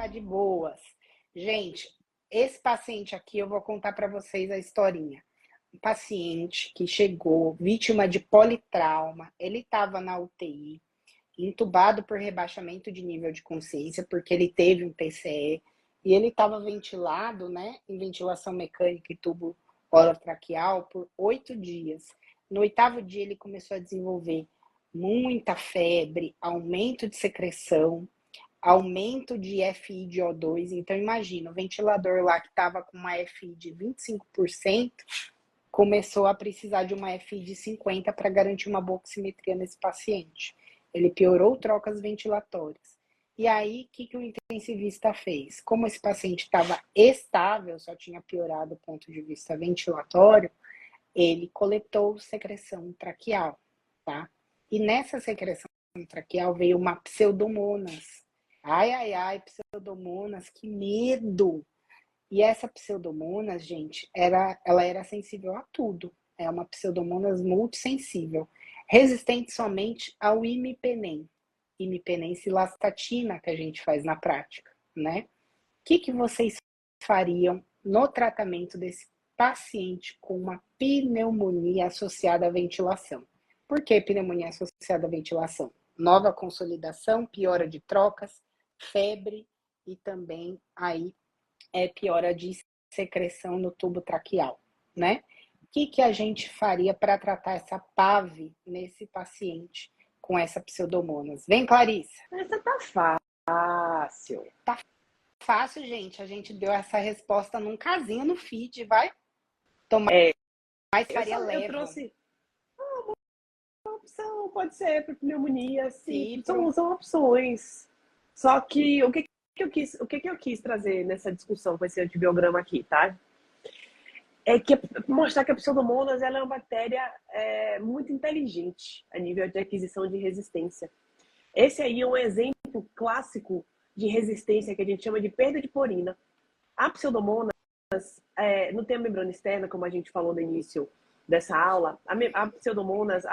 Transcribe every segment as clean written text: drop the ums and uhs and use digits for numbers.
tá de boas. Gente, esse paciente aqui, eu vou contar para vocês a historinha. Um paciente que chegou, vítima de politrauma, ele estava na UTI, entubado por rebaixamento de nível de consciência, porque ele teve um PCE, e ele estava ventilado, né, em ventilação mecânica e tubo orotraqueal por 8 dias. No 8º dia, ele começou a desenvolver muita febre, aumento de secreção, aumento de FI de O2. Então, imagina, o ventilador lá que estava com uma FI de 25%, começou a precisar de uma FI de 50% para garantir uma boa oximetria nesse paciente. Ele piorou trocas ventilatórias. E aí, o que o intensivista fez? Como esse paciente estava estável, só tinha piorado do ponto de vista ventilatório, ele coletou secreção traqueal, tá? E nessa secreção traqueal veio uma pseudomonas. Ai, ai, ai, pseudomonas, que medo! E essa pseudomonas, gente, ela era sensível a tudo. É uma pseudomonas multissensível, resistente somente ao imipenem. Imipenem cilastatina, que a gente faz na prática, né? O que vocês fariam no tratamento desse paciente com uma pneumonia associada à ventilação? Por que pneumonia associada à ventilação? Nova consolidação, piora de trocas, febre e também aí piora de secreção no tubo traqueal, né? O que a gente faria para tratar essa PAV nesse paciente com essa pseudomonas? Vem, Clarissa. Essa tá fácil. Tá fácil, gente. A gente deu essa resposta num casinho no feed, vai? Tomar mais faria leva. Eu trouxe uma opção, pode ser para pneumonia, sim. São opções. Só que o que eu quis trazer nessa discussão com esse antibiograma aqui, tá? É que mostrar que a pseudomonas ela é uma bactéria muito inteligente a nível de aquisição de resistência. Esse aí é um exemplo clássico de resistência que a gente chama de perda de porina. A pseudomonas não tem a membrana externa, como a gente falou no início dessa aula. A pseudomonas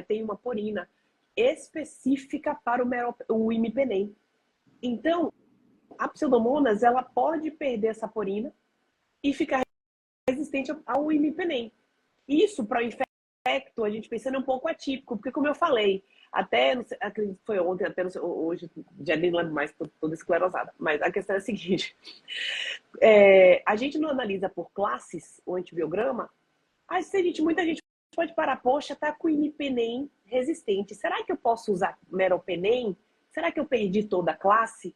tem uma porina específica para o imipenem. Então, a pseudomonas ela pode perder essa porina e ficar resistente ao imipenem. Isso, para o infecto, a gente pensando um pouco atípico, porque como eu falei, até, não sei, acredito que foi ontem, até não sei, hoje, já nem lembro mais, tô toda esclerosada. Mas a questão é a seguinte, a gente não analisa por classes o antibiograma, muita gente pode parar, poxa, tá com imipenem resistente, será que eu posso usar meropenem? Será que eu perdi toda a classe?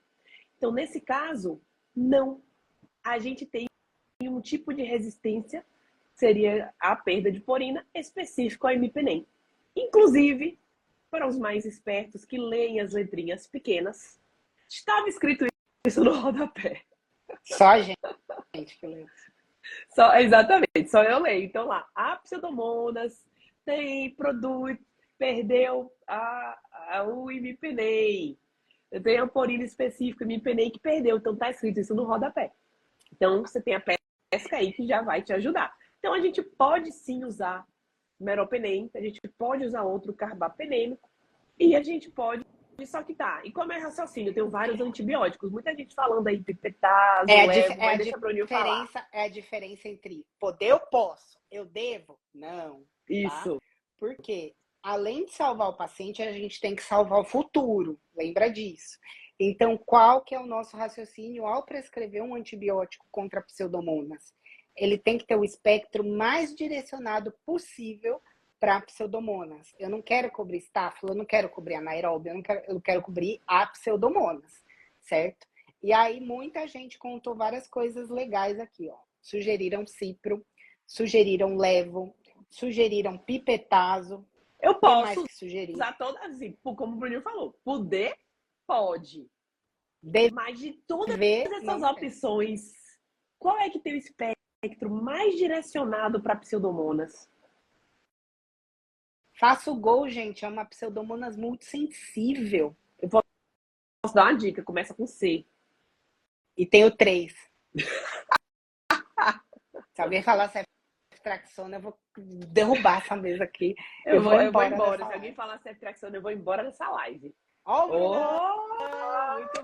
Então, nesse caso, não. A gente tem um tipo de resistência, seria a perda de porina, específico ao imipenem. Inclusive, para os mais espertos que leem as letrinhas pequenas, estava escrito isso no rodapé. Só a gente que leu. Exatamente, só eu leio. Então lá, a pseudomonas perdeu o imipenem. Tem a porina específica, imipenem, que perdeu. Então tá escrito isso no rodapé. Então você tem a pesca aí que já vai te ajudar. Então a gente pode sim usar meropenem, a gente pode usar outro carbapenêmico e a gente pode, só que tá. E como é raciocínio? Eu tenho vários antibióticos, muita gente falando aí pipetazo, deixa a Bruninho falar. É a diferença entre poder, eu posso, eu devo? Não. Isso. Tá? Por quê? Além de salvar o paciente, a gente tem que salvar o futuro. Lembra disso. Então, qual que é o nosso raciocínio ao prescrever um antibiótico contra pseudomonas? Ele tem que ter o espectro mais direcionado possível para pseudomonas. Eu não quero cobrir estáfilo, eu não quero cobrir anaeróbio, eu quero cobrir a pseudomonas, certo? E aí, muita gente contou várias coisas legais aqui, ó. Sugeriram cipro, sugeriram levo, sugeriram pipetazo. Eu posso sugerir? usar todas, assim, como o Bruninho falou, poder, pode. Mas de todas essas opções, qual é que tem o espectro mais direcionado para pseudomonas? Faça o gol, gente. É uma pseudomonas multissensível. Eu posso dar uma dica, começa com C. E tem o 3. Se alguém falar ceftriaxona, eu vou derrubar essa mesa aqui. Eu vou embora. Se alguém falar ceftriaxona, eu vou embora dessa live. Muito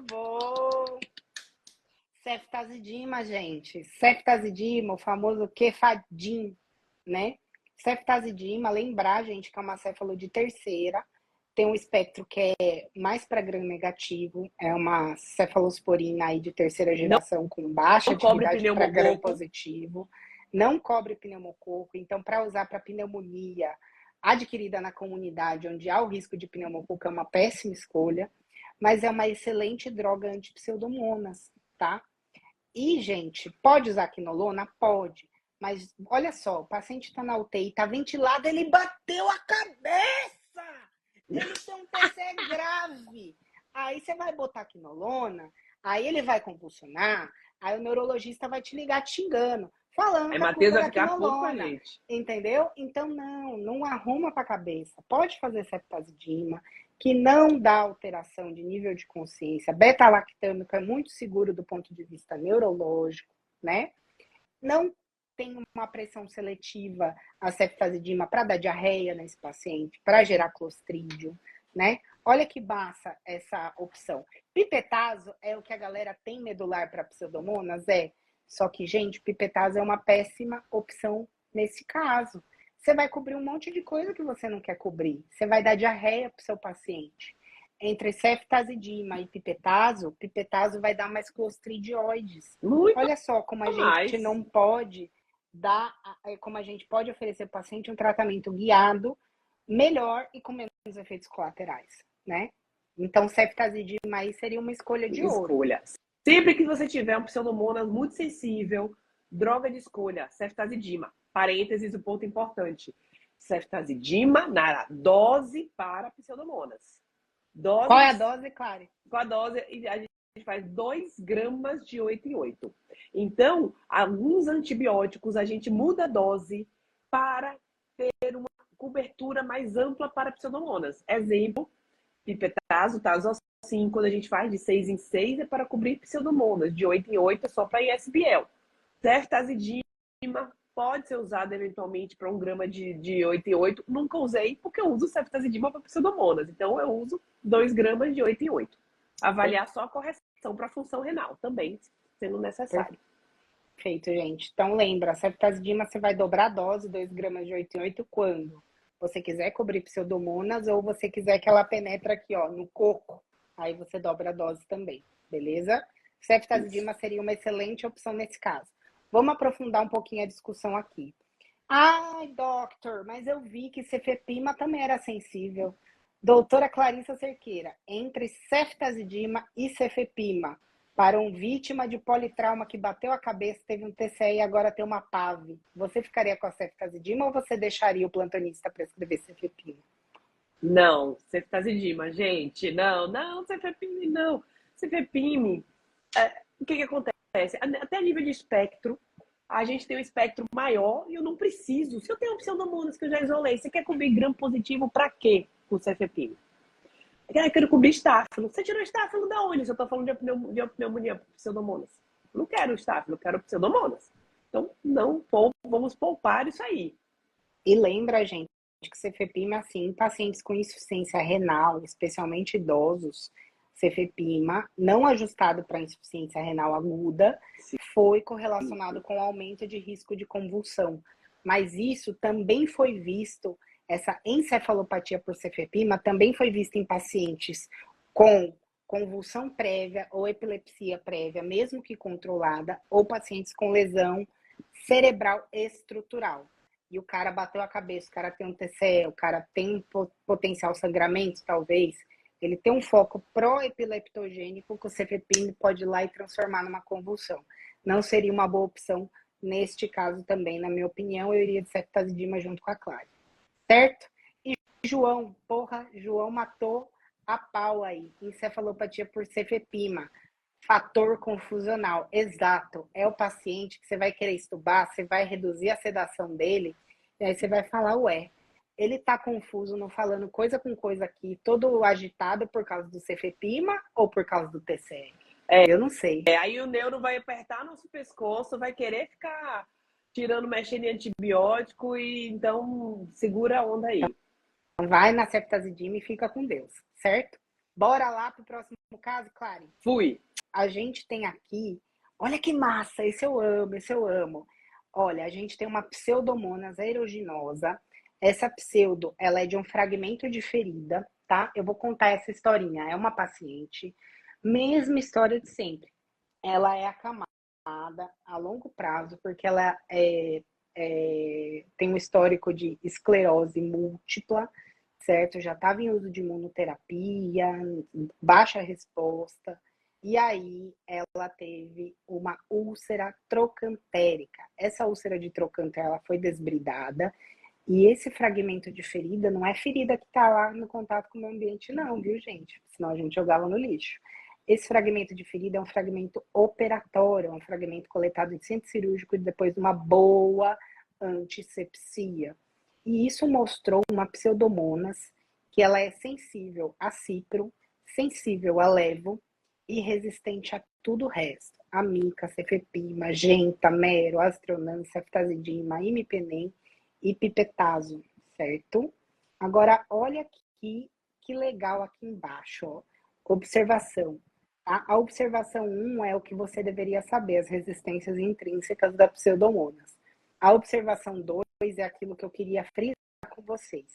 bom! Ceftazidima, gente. Ceftazidima, o famoso Kefadim, né? Ceftazidima, lembrar, gente, que é uma céfalo de terceira, tem um espectro que é mais para gram negativo, é uma cefalosporina aí de terceira geração com baixa Não cobre atividade para gram pneumococo. positivo, não cobre pneumococo, então para usar para pneumonia adquirida na comunidade, onde há o risco de pneumococo, é uma péssima escolha, mas é uma excelente droga antipseudomonas, tá? E, gente, pode usar quinolona? Pode. Mas olha só, o paciente está na UTI, está ventilado, ele bateu a cabeça! Ele tem um TCE grave. Aí você vai botar quinolona, aí ele vai convulsionar, aí o neurologista vai te ligar te xingando, falando Aí que a Matheus culpa é vai da ficar puto com a quinolona. gente. Entendeu? Então, não arruma para a cabeça. Pode fazer ceftazidima, que não dá alteração de nível de consciência. Beta-lactâmico é muito seguro do ponto de vista neurológico, né? Não tem uma pressão seletiva a ceftazidima para dar diarreia nesse paciente, para gerar clostrídio, né? Olha que massa essa opção. Pipetazo é o que a galera tem medular para pseudomonas? É. Só que, gente, pipetazo é uma péssima opção nesse caso. Você vai cobrir um monte de coisa que você não quer cobrir. Você vai dar diarreia para o seu paciente. Entre ceftazidima e pipetazo vai dar mais clostridioides. Muito Olha só como a gente mais. não pode dar, como a gente pode oferecer ao paciente um tratamento guiado, melhor e com menos efeitos colaterais, né? Então, ceftazidima aí seria uma escolha de ouro. Escolha. Sempre que você tiver um pseudomonas muito sensível, droga de escolha, ceftazidima. Parênteses, o ponto importante. Ceftazidima na dose para pseudomonas. Dose, qual é a dose, Clary? Com a dose, a gente faz 2 gramas de 8 em 8. Então, alguns antibióticos, a gente muda a dose para ter uma cobertura mais ampla para pseudomonas. Exemplo, pipetazo, tazocin, quando a gente faz de 6 em 6 é para cobrir pseudomonas, de 8 em 8 é só para ISBL. Ceftazidima pode ser usado eventualmente para 1 grama de 8 em 8. Nunca usei, porque eu uso ceftazidima para pseudomonas. Então, eu uso 2 gramas de 8 em 8. Avaliar só a correção para a função renal, também sendo necessário. Perfeito, gente. Então, lembra, a ceftazidima você vai dobrar a dose, 2 gramas de 8 em 8, quando você quiser cobrir pseudomonas ou você quiser que ela penetre aqui, ó, no coco. Aí você dobra a dose também, beleza? Ceftazidima seria uma excelente opção nesse caso. Vamos aprofundar um pouquinho a discussão aqui. Ai, doctor, mas eu vi que cefepima também era sensível. Doutora Clarissa Cerqueira, entre ceftazidima e cefepima, para um vítima de politrauma que bateu a cabeça, teve um TCE e agora tem uma PAV, você ficaria com a ceftazidima ou você deixaria o plantonista prescrever cefepima? Não, ceftazidima, gente. Não, cefepime, não. Cefepime, o que acontece? Até a nível de espectro, a gente tem um espectro maior e eu não preciso. Se eu tenho pseudomonas que eu já isolei, você quer cobrir gram positivo para quê com cefepime? Eu quero cobrir estáfilo. Você tirou estáfilo da onde? Se eu estou falando de pneumonia pseudomonas. Não quero estáfilo, eu quero pseudomonas. Então, vamos poupar isso aí. E lembra, gente, que cefepima, assim, em pacientes com insuficiência renal, especialmente idosos, cefepima, não ajustado para insuficiência renal aguda, foi correlacionado com aumento de risco de convulsão. Mas isso também foi visto, essa encefalopatia por cefepima também foi vista em pacientes com convulsão prévia ou epilepsia prévia, mesmo que controlada, ou pacientes com lesão cerebral estrutural. E o cara bateu a cabeça, o cara tem um TCE, o cara tem um potencial sangramento, talvez, ele tem um foco pró-epileptogênico que o cefepime pode ir lá e transformar numa convulsão. Não seria uma boa opção neste caso também, na minha opinião, eu iria de ceftazidima junto com a Clary. Certo? E João, João matou a pau aí. Encefalopatia por cefepima. Fator confusional, exato. É o paciente que você vai querer estubar, você vai reduzir a sedação dele, e aí você vai falar, ué, ele tá confuso, não falando coisa com coisa aqui, todo agitado por causa do cefepima ou por causa do TCE? Eu não sei. Aí o neuro vai apertar nosso pescoço, vai querer ficar mexendo em antibiótico, e então segura a onda aí. Então vai na ceftazidima e fica com Deus, certo? Bora lá pro próximo caso, Clary? Fui. A gente tem aqui Olha que massa, esse eu amo, esse eu amo. Olha, a gente tem uma Pseudomonas aeruginosa. Essa pseudo, ela é de um fragmento de ferida, tá? Eu vou contar essa historinha. É uma paciente, mesma história de sempre. Ela é acamada a longo prazo, porque ela tem um histórico de esclerose múltipla, certo? Já estava em uso de imunoterapia, baixa resposta. E aí ela teve uma úlcera trocantérica. Essa úlcera de trocânter ela foi desbridada. E esse fragmento de ferida não é ferida que está lá no contato com o meio ambiente, não, viu, gente? Senão a gente jogava no lixo. Esse fragmento de ferida é um fragmento operatório, é um fragmento coletado em centro cirúrgico depois de uma boa antisepsia. E isso mostrou uma pseudomonas que ela é sensível a cipro, sensível a levo e resistente a tudo o resto. Amica, cefepima, genta, mero, astronam, ceftazidima, imipenem e pipetazo, certo? Agora, olha aqui, que legal aqui embaixo, ó. Observação. A observação 1 é o que você deveria saber, as resistências intrínsecas da pseudomonas. A observação 2 é aquilo que eu queria frisar com vocês,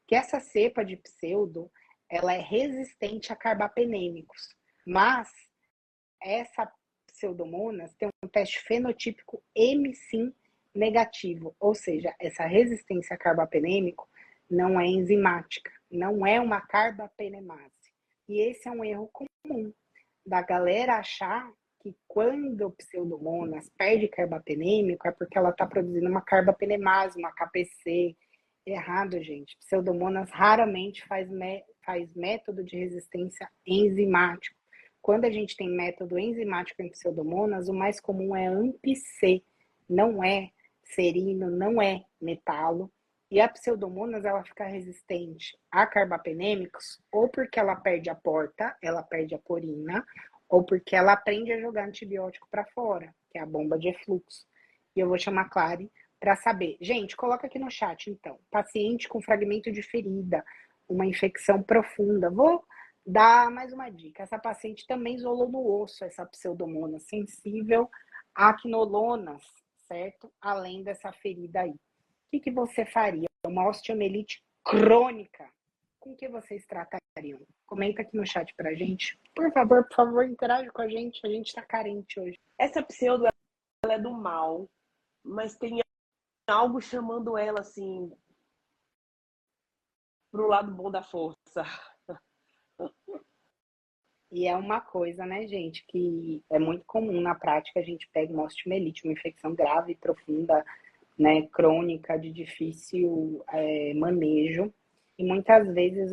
que essa cepa de pseudo, ela é resistente a carbapenêmicos, mas essa pseudomonas tem um teste fenotípico M-sim negativo, ou seja, essa resistência a carbapenêmico não é enzimática, não é uma carbapenemase. E esse é um erro comum da galera achar que quando o pseudomonas perde carbapenêmico é porque ela está produzindo uma carbapenemase, uma KPC. Errado, gente. Pseudomonas raramente faz método de resistência enzimático. Quando a gente tem método enzimático em pseudomonas, o mais comum é AMP-C, não é serino, não é metalo. E a pseudomonas, ela fica resistente a carbapenêmicos ou porque ela perde a porta, ela perde a porina, ou porque ela aprende a jogar antibiótico para fora, que é a bomba de efluxo. E eu vou chamar a Clary para saber. Gente, coloca aqui no chat, então. Paciente com fragmento de ferida, uma infecção profunda. Vou dar mais uma dica. Essa paciente também isolou no osso essa pseudomonas sensível a quinolonas, certo? Além dessa ferida aí. O que você faria? Uma osteomielite crônica. Com que vocês tratariam? Comenta aqui no chat pra gente. Por favor, interage com a gente. A gente tá carente hoje. Essa pseudo, ela é do mal, mas tem algo chamando ela, assim, pro lado bom da força. E é uma coisa, né, gente, que é muito comum na prática. A gente pega uma osteomielite, uma infecção grave, profunda, né, crônica, de difícil manejo. E muitas vezes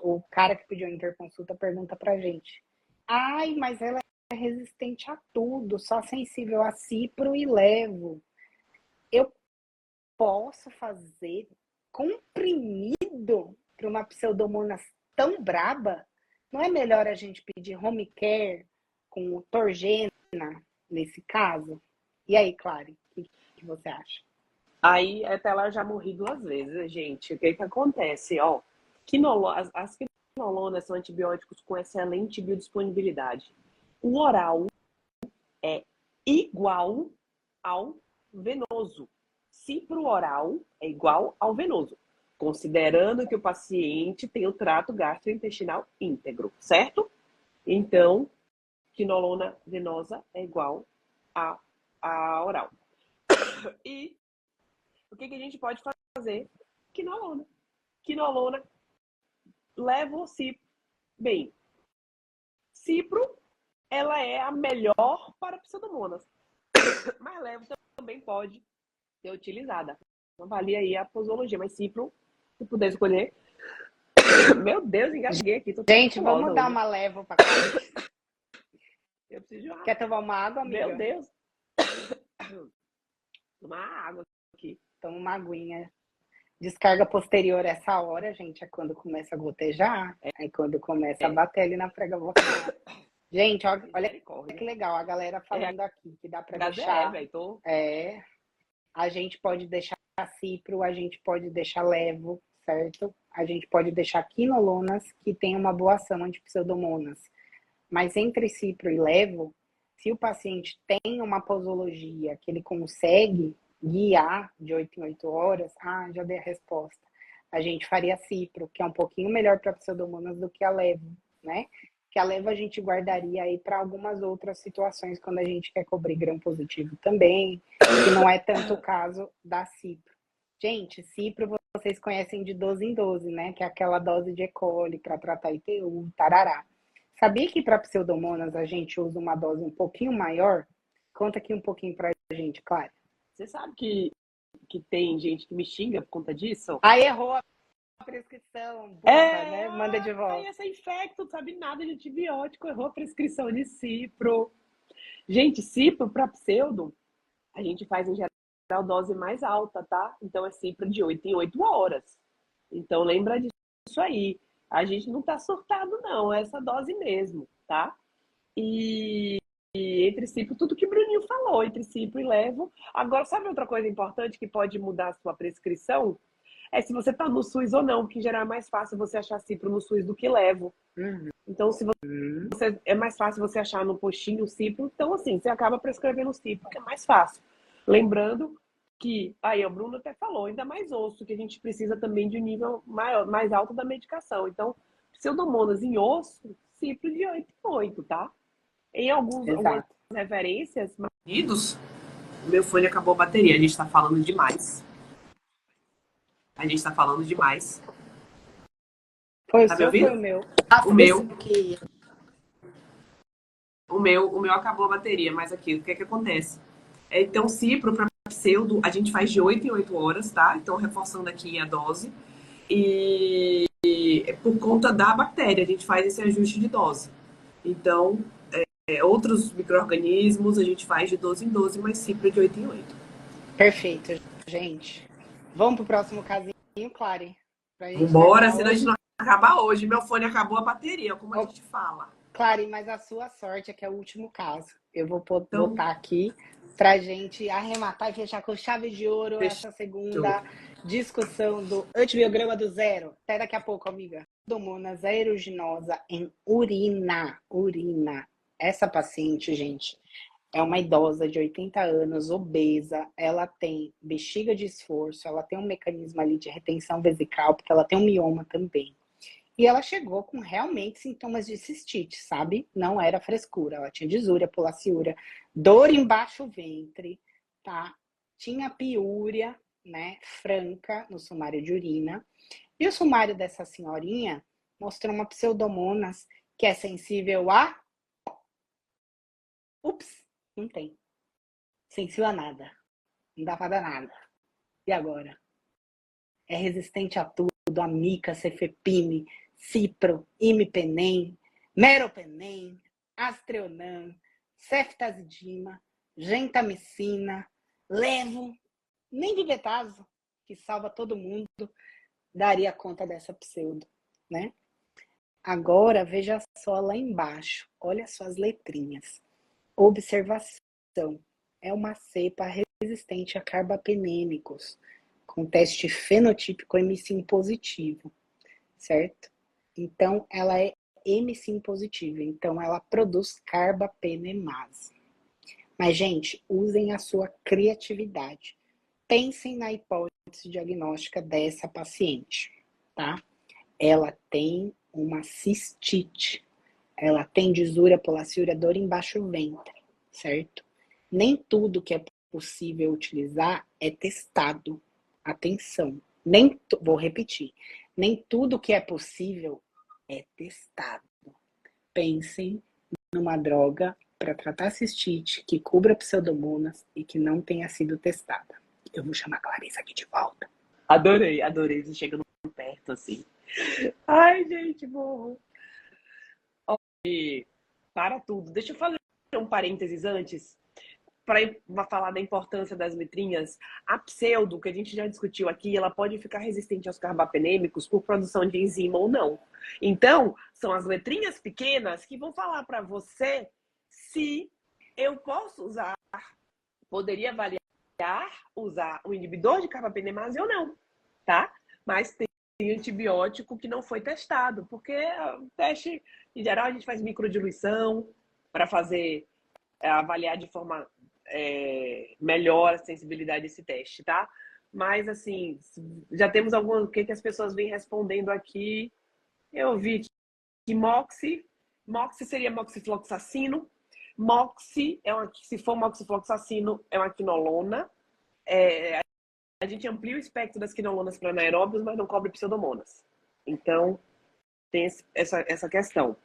o cara que pediu a interconsulta pergunta pra gente: ai, mas ela é resistente a tudo, só sensível a cipro e levo. Eu posso fazer comprimido para uma pseudomonas tão braba? Não é melhor a gente pedir home care com Torgena nesse caso? E aí, Clary, o que você acha? Aí até lá eu já morri 2 vezes, gente. O que que acontece? Ó, as quinolonas são antibióticos com excelente biodisponibilidade. O oral é igual ao venoso. Cipro oral é igual ao venoso, considerando que o paciente tem o trato gastrointestinal íntegro, certo? Então, quinolona venosa é igual a oral. E o que a gente pode fazer? Quinolona. Quinolona leva o cipro. Bem, cipro, ela é a melhor para pseudomonas, mas levo também pode ser utilizada. Avalia aí a posologia, mas cipro, se puder escolher. Meu Deus, engasguei aqui. Gente, vamos dar uma leva para cá. Eu preciso de uma... Quer tomar uma água, amiga? Meu Deus. Tomar água aqui. Toma uma aguinha. Descarga posterior essa hora, gente, é quando começa a gotejar. É quando começa a bater ali na prega vocal. Gente, olha que legal a galera falando aqui, que dá para deixar. A gente pode deixar cipro, a gente pode deixar levo, certo? A gente pode deixar quinolonas, que tem uma boa ação anti-pseudomonas. Mas entre cipro e levo, se o paciente tem uma posologia que ele consegue guiar de 8 em 8 horas, já dei a resposta. A gente faria cipro, que é um pouquinho melhor para pseudomonas do que a levo, né? Que a levo a gente guardaria aí para algumas outras situações, quando a gente quer cobrir gram positivo também, que não é tanto o caso da cipro. Gente, cipro vocês conhecem de 12 em 12, né? Que é aquela dose de E. coli para tratar ITU, tarará. Sabia que para pseudomonas a gente usa uma dose um pouquinho maior? Conta aqui um pouquinho para a gente, Clara. Você sabe que tem gente que me xinga por conta disso? Aí errou a prescrição, burra, né? Manda de volta. Essa infecto, não sabe nada de antibiótico, errou a prescrição de cipro. Gente, cipro para pseudo, a gente faz em geral dose mais alta, tá? Então é cipro de 8 em 8 horas. Então lembra disso aí. A gente não tá surtado, não. É essa dose mesmo, tá? E entre cipro, tudo que o Bruninho falou, entre cipro e levo. Agora, sabe outra coisa importante que pode mudar a sua prescrição? É se você tá no SUS ou não, porque em geral é mais fácil você achar cipro no SUS do que levo. Então, se você é mais fácil você achar no postinho o cipro, então assim, você acaba prescrevendo o cipro, que é mais fácil. Lembrando que, aí o Bruno até falou, ainda mais osso, que a gente precisa também de um nível maior, mais alto da medicação. Então, pseudomonas em osso, cipro de 8 em 8, tá? Em algumas referências, maridos, o meu fone acabou a bateria, a gente tá falando demais. A gente tá falando demais. Foi Tá o me seu ou foi ouvindo? o meu? O meu acabou a bateria, mas aqui, o que é que acontece? Então, cipro para pseudo, a gente faz de 8 em 8 horas, tá? Então, reforçando aqui a dose. E por conta da bactéria, a gente faz esse ajuste de dose. Então, outros micro-organismos, a gente faz de 12 em 12, mas cipro de 8 em 8. Perfeito, gente. Vamos pro próximo casinho, Clary? Pra gente Vambora, terminar senão a hoje. gente não acaba hoje. Meu fone acabou a bateria, como a gente fala. Clary, mas a sua sorte é que é o último caso. Eu vou Então, botar aqui pra gente arrematar e fechar com chave de ouro fechou. essa segunda discussão do antibiograma do zero. Até daqui a pouco, amiga. Pseudomonas aeruginosa em urina. Urina. Essa paciente, gente, é uma idosa de 80 anos, obesa, ela tem bexiga de esforço, ela tem um mecanismo ali de retenção vesical, porque ela tem um mioma também. E ela chegou com realmente sintomas de cistite, sabe? Não era frescura, ela tinha disúria, polaciúria, dor embaixo do ventre, tá? Tinha piúria, né, franca no sumário de urina. E o sumário dessa senhorinha mostrou uma pseudomonas que é sensível a... Ups, não tem. Sensível a nada. Não dá pra dar nada. E agora? É resistente a tudo, a mica, cefepime, cipro, imipenem, meropenem, astreonam, ceftazidima, gentamicina, levo, nem vivetazo, que salva todo mundo, daria conta dessa pseudo, né? Agora, veja só lá embaixo, olha só as letrinhas. Observação, é uma cepa resistente a carbapenêmicos, com teste fenotípico M5 positivo, certo? Então, ela é M5 positiva, então ela produz carbapenemase. Mas, gente, usem a sua criatividade. Pensem na hipótese diagnóstica dessa paciente, tá? Ela tem uma cistite, ela tem disúria, polaciúria, dor embaixo do ventre, certo? Nem tudo que é possível utilizar é testado. Atenção, vou repetir, nem tudo que é possível é testado. Pensem numa droga para tratar cistite que cubra pseudomonas e que não tenha sido testada. Eu vou chamar a Clarissa aqui de volta. Adorei você chegando perto assim. Ai, gente, morro. Para tudo. Deixa eu fazer um parênteses antes, para falar da importância das letrinhas. A pseudo, que a gente já discutiu aqui, ela pode ficar resistente aos carbapenêmicos por produção de enzima ou não. Então, são as letrinhas pequenas que vão falar para você se eu posso usar, poderia avaliar usar o inibidor de carbapenemase ou não, tá? Mas tem antibiótico que não foi testado, porque o teste, em geral, a gente faz microdiluição para fazer avaliar de forma melhor a sensibilidade desse teste, tá? Mas, assim, já temos o que as pessoas vêm respondendo aqui. Eu vi que moxi seria moxifloxacino. Moxi, se for moxifloxacino, é uma quinolona. A gente amplia o espectro das quinolonas para anaeróbios, mas não cobre pseudomonas. Então, tem essa questão.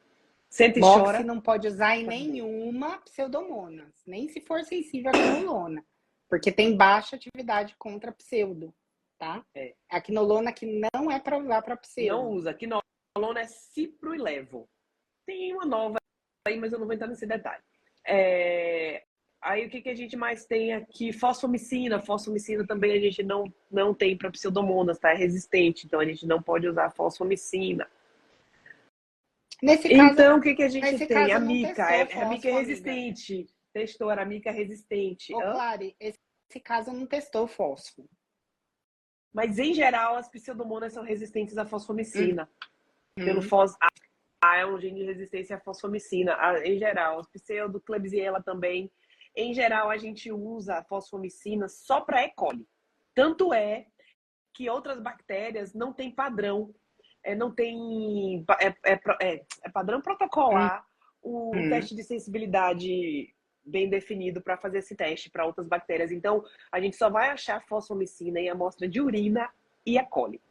Senta e Moxi chora. não pode usar em nenhuma pseudomonas, nem se for sensível à quinolona, porque tem baixa atividade contra pseudo, tá? A quinolona que não é para usar para pseudo. Não usa. Quinolona é cipro e levo. Tem uma nova aí, mas eu não vou entrar nesse detalhe. Aí o que a gente mais tem aqui? Fosfomicina. Fosfomicina também a gente não tem para pseudomonas, tá? É resistente, então a gente não pode usar fosfomicina. Nesse caso, então, o que a gente tem? A não mica. testou A mica é fósforo, resistente. Amiga. Testou, a mica é resistente. Ô, Clary, esse caso não testou fósforo. Mas, em geral, as pseudomonas são resistentes à fosfomicina. Pelo é um gene de resistência à fosfomicina. Em geral, os pseudo, Klebsiella também. Em geral, a gente usa a fosfomicina só para E. coli. Tanto é que outras bactérias não têm padrão. Não tem padrão protocolar o teste de sensibilidade bem definido para fazer esse teste para outras bactérias. Então, a gente só vai achar fosfomicina em amostra de urina e E. coli.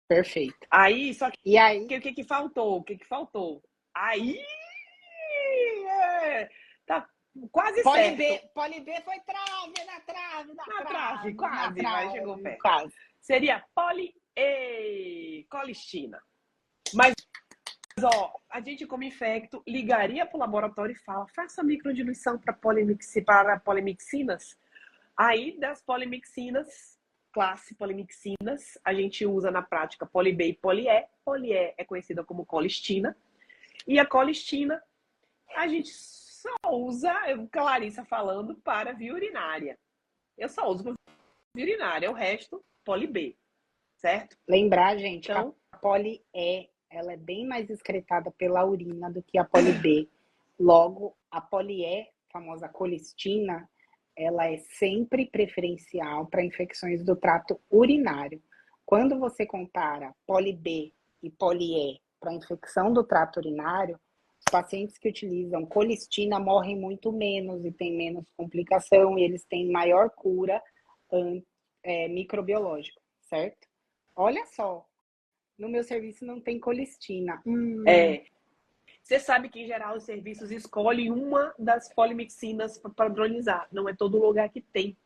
Perfeito. Aí, só que e aí? O que faltou? Aí tá quase certo. Poli B foi na trave, quase, mas chegou perto. Quase. Seria colistina. Mas, a gente como infecto ligaria para o laboratório e fala, faça microdiluição para polimixinas. Aí, das polimixinas, classe polimixinas, a gente usa na prática poli-B e poli-E. Poli-E é conhecida como colistina. E a colistina, a gente só usa, Clarissa falando, para via urinária. Eu só uso para via urinária, o resto, poli-B, certo? Lembrar, gente, então, que a poli-E, ela é bem mais excretada pela urina do que a poli-B. Logo, a poli-E, famosa colistina, ela é sempre preferencial para infecções do trato urinário. Quando você compara poli-B e poli-E para infecção do trato urinário, os pacientes que utilizam colistina morrem muito menos e têm menos complicação e eles têm maior cura microbiológica, certo? Olha só, no meu serviço não tem colistina. Você sabe que, em geral, os serviços escolhem uma das polimixinas para padronizar. Não é todo lugar que tem.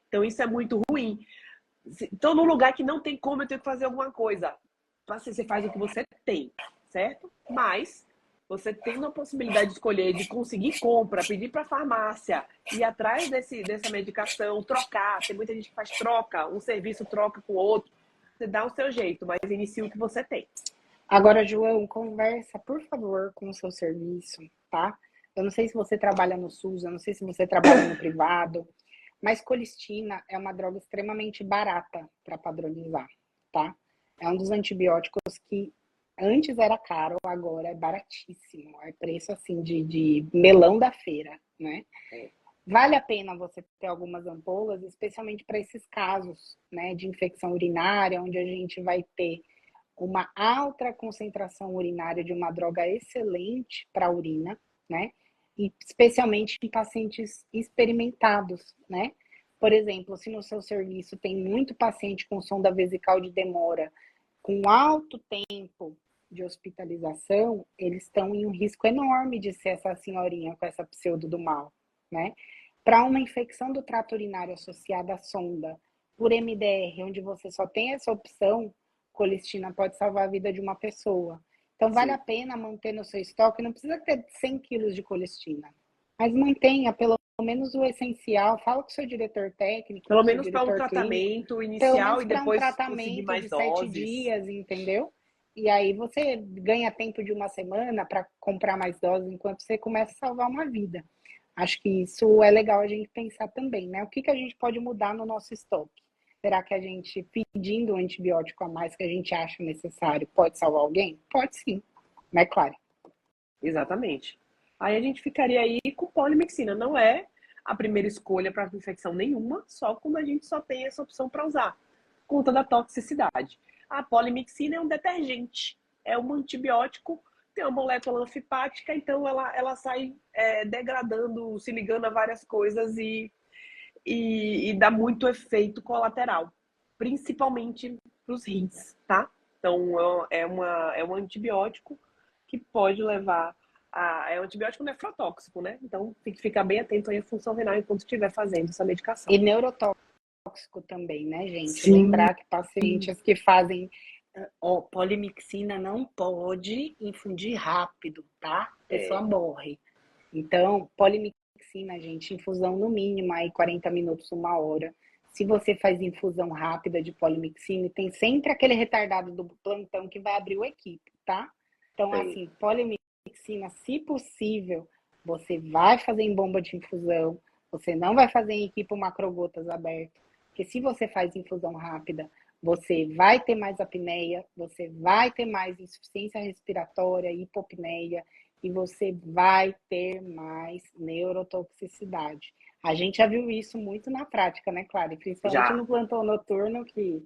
Então, isso é muito ruim. Então, num lugar que não tem como, eu tenho que fazer alguma coisa. Você faz o que você tem, certo? Mas você tem uma possibilidade de escolher, de conseguir compra, pedir para a farmácia, ir atrás dessa medicação, trocar. Tem muita gente que faz troca, um serviço troca com o outro. Você dá o seu jeito, mas inicia o que você tem. Agora, João, conversa, por favor, com o seu serviço, tá? Eu não sei se você trabalha no SUS, eu não sei se você trabalha no privado, mas colistina é uma droga extremamente barata para padronizar, tá? É um dos antibióticos que antes era caro, agora é baratíssimo. É preço, assim, de melão da feira, né? Vale a pena você ter algumas ampolas, especialmente para esses casos, né, de infecção urinária, onde a gente vai ter uma alta concentração urinária de uma droga excelente para a urina, né? E especialmente em pacientes experimentados, né? Por exemplo, se no seu serviço tem muito paciente com sonda vesical de demora, com alto tempo de hospitalização, eles estão em um risco enorme de ser essa senhorinha com essa pseudo do mal, né? Para uma infecção do trato urinário associada à sonda por MDR, onde você só tem essa opção, colistina pode salvar a vida de uma pessoa. Então, vale a pena manter no seu estoque, não precisa ter 100 quilos de colistina, mas mantenha pelo menos o essencial, fala com o seu diretor técnico, pelo menos para um tratamento inicial e depois conseguir mais de doses. 7 dias, entendeu? E aí você ganha tempo de uma semana para comprar mais doses enquanto você começa a salvar uma vida. Acho que isso é legal a gente pensar também, né? O que a gente pode mudar no nosso estoque? Será que a gente, pedindo um antibiótico a mais que a gente acha necessário, pode salvar alguém? Pode sim, né, Clara? Exatamente. Aí a gente ficaria aí com polimixina. Não é a primeira escolha para infecção nenhuma, só quando a gente só tem essa opção para usar, por conta da toxicidade. A polimixina é um detergente, é um antibiótico, tem uma molécula anfipática, então ela sai degradando, se ligando a várias coisas e dá muito efeito colateral, principalmente para os rins, tá? Então é um antibiótico que pode levar é um antibiótico nefrotóxico, né? Então tem que ficar bem atento aí à função renal enquanto estiver fazendo essa medicação. E neurotóxico também, né, gente? Sim. Lembrar que pacientes que fazem polimixina não pode infundir rápido, tá? A pessoa morre. Então, polimixina, gente, infusão no mínimo aí 40 minutos, 1 hora. Se você faz infusão rápida de polimixina, tem sempre aquele retardado do plantão que vai abrir o equipe, tá? Então, Sim. assim, polimixina, se possível, você vai fazer em bomba de infusão, você não vai fazer em equipe macrogotas aberto, porque se você faz infusão rápida, você vai ter mais apneia, você vai ter mais insuficiência respiratória, hipopneia, e você vai ter mais neurotoxicidade. A gente já viu isso muito na prática, né, Clara? E principalmente no plantão noturno, que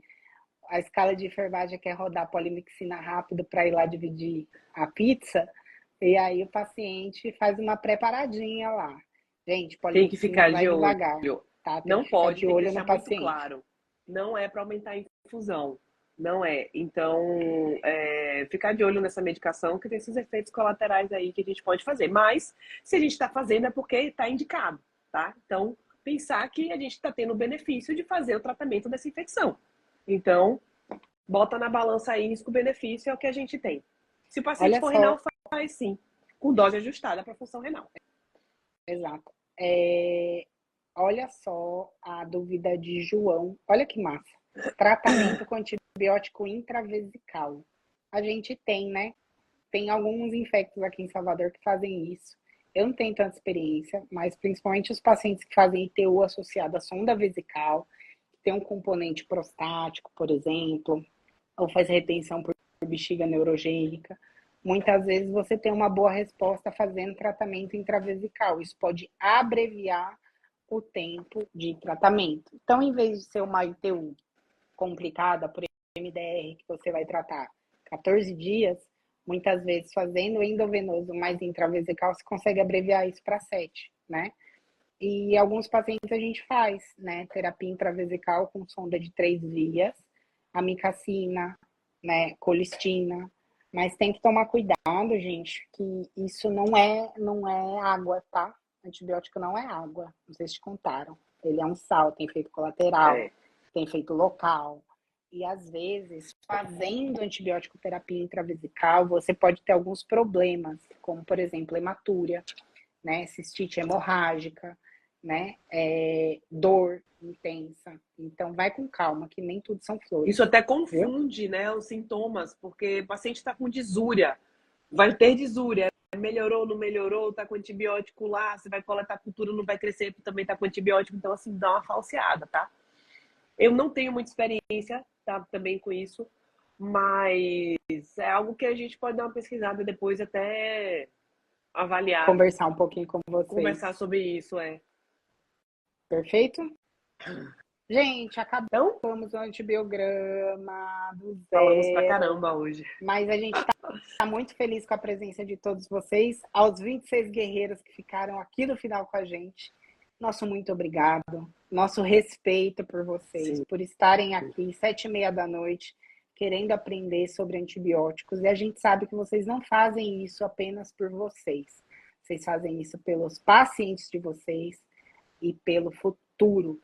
a escala de enfermagem quer rodar polimixina rápido para ir lá dividir a pizza, e aí o paciente faz uma preparadinha lá. Gente, tem que ficar vai de devagar, olho. tá? Tem Não que ficar pode, de tem que olho deixar no muito paciente. claro. Não é para aumentar a infusão. Não é. Então, ficar de olho nessa medicação, que tem esses efeitos colaterais aí que a gente pode fazer. Mas, se a gente está fazendo, é porque está indicado, tá? Então, pensar que a gente está tendo o benefício de fazer o tratamento dessa infecção. Então, bota na balança aí risco-benefício, é o que a gente tem. Se o paciente for renal, faz sim, com dose ajustada para a função renal. Exato. Olha só a dúvida de João. Olha que massa. Tratamento com antibiótico intravesical. A gente tem, né? Tem alguns infectos aqui em Salvador que fazem isso. Eu não tenho tanta experiência, mas principalmente os pacientes que fazem ITU associado à sonda vesical, que tem um componente prostático, por exemplo, ou faz retenção por bexiga neurogênica. Muitas vezes você tem uma boa resposta fazendo tratamento intravesical. Isso pode abreviar o tempo de tratamento. Então, em vez de ser uma ITU complicada por MDR, que você vai tratar 14 dias, muitas vezes fazendo endovenoso mais intravesical, você consegue abreviar isso para 7, né? E alguns pacientes a gente faz, né? Terapia intravesical com sonda de 3 vias, amicacina, né? Colistina. Mas tem que tomar cuidado, gente, que isso não é água, tá? Antibiótico não é água. Não sei se te contaram. Ele é um sal, tem efeito colateral, tem efeito local. E às vezes, fazendo antibiótico terapia intravesical, você pode ter alguns problemas, como por exemplo, hematúria, né? Cistite hemorrágica, né? Dor intensa. Então, vai com calma, que nem tudo são flores. Isso até confunde, né, os sintomas, porque o paciente está com disúria, vai ter disúria, melhorou, não melhorou, está com antibiótico lá, você vai coletar cultura, não vai crescer, também está com antibiótico, então assim, dá uma falseada, tá? Eu não tenho muita experiência, tá, também com isso, mas é algo que a gente pode dar uma pesquisada depois, até avaliar. Conversar um pouquinho com vocês. Conversar sobre isso, Perfeito? Gente, acabamos o antibiograma do zero. Falamos pra caramba hoje. Mas a gente tá muito feliz com a presença de todos vocês. Aos 26 guerreiros que ficaram aqui no final com a gente, nosso muito obrigado. Nosso respeito por vocês, sim, por estarem aqui 7h30 da noite, querendo aprender sobre antibióticos. E a gente sabe que vocês não fazem isso apenas por vocês. Vocês fazem isso pelos pacientes de vocês e pelo futuro